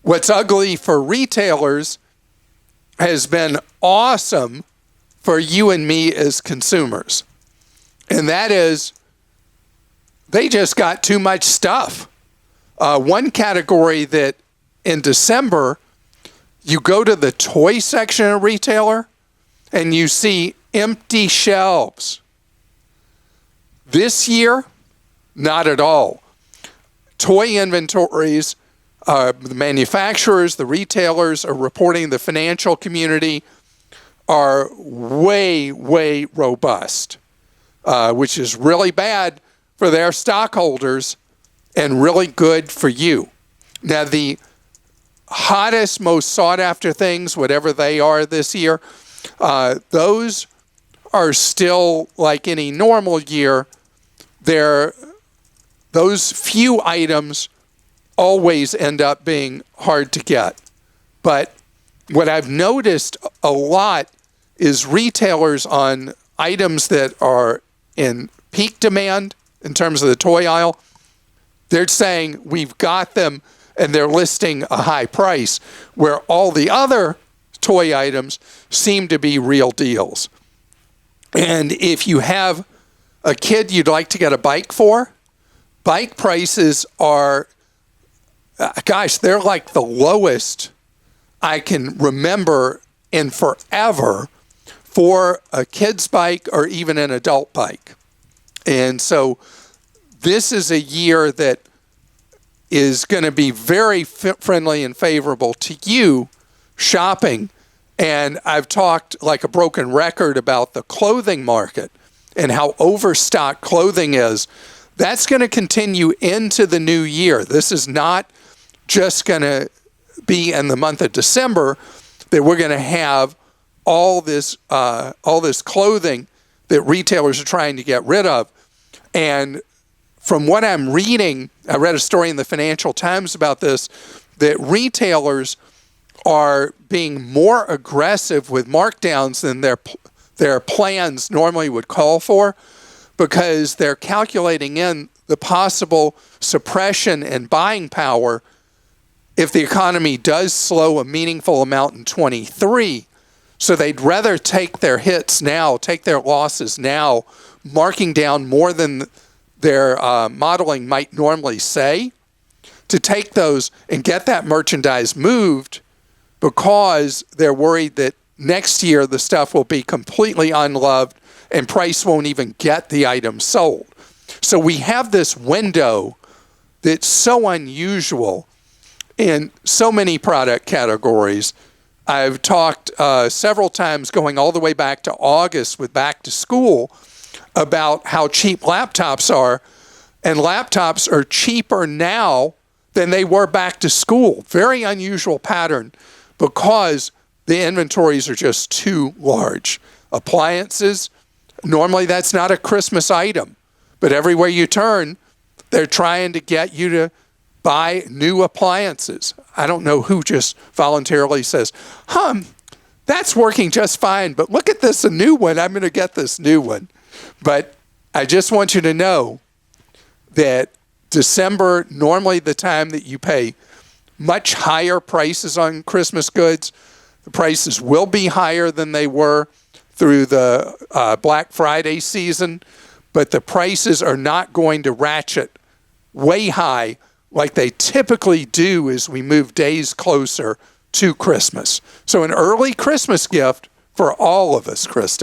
What's ugly for retailers has been awesome for you and me as consumers. And that is, they just got too much stuff. One category that in December, you go to the toy section of retailer and you see empty shelves. This year, not at all. Toy inventories, the manufacturers, the retailers are reporting, the financial community are way, way robust, which is really bad for their stockholders and really good for you. Now, the hottest, most sought after things, whatever they are this year, those are still like any normal year. Those few items always end up being hard to get. But what I've noticed a lot is retailers on items that are in peak demand in terms of the toy aisle, they're saying we've got them and they're listing a high price, where all the other toy items seem to be real deals. And if you have a kid you'd like to get a bike for, bike prices are, they're like the lowest I can remember in forever for a kid's bike or even an adult bike. And so this is a year that is going to be very friendly and favorable to you shopping. And I've talked like a broken record about the clothing market and how overstocked clothing is. That's going to continue into the new year. This is not just going to be in the month of December that we're going to have all this clothing that retailers are trying to get rid of. And from what I'm reading, I read a story in the Financial Times about this, that retailers are being more aggressive with markdowns than their plans normally would call for, because they're calculating in the possible suppression in buying power if the economy does slow a meaningful amount in 23. So they'd rather take their hits now, take their losses now, marking down more than their modeling might normally say, to take those and get that merchandise moved, because they're worried that next year the stuff will be completely unloved and price won't even get the item sold. So we have this window that's so unusual in so many product categories. I've talked several times going all the way back to August with back to school about how cheap laptops are, and laptops are cheaper now than they were back to school. Very unusual pattern, because the inventories are just too large. Appliances, normally that's not a Christmas item, but everywhere you turn, they're trying to get you to buy new appliances. I don't know who just voluntarily says, that's working just fine, but look at this, a new one. I'm going to get this new one. But I just want you to know that December, normally the time that you pay much higher prices on Christmas goods, the prices will be higher than they were through the Black Friday season, but the prices are not going to ratchet way high like they typically do as we move days closer to Christmas. So an early Christmas gift for all of us, Krista.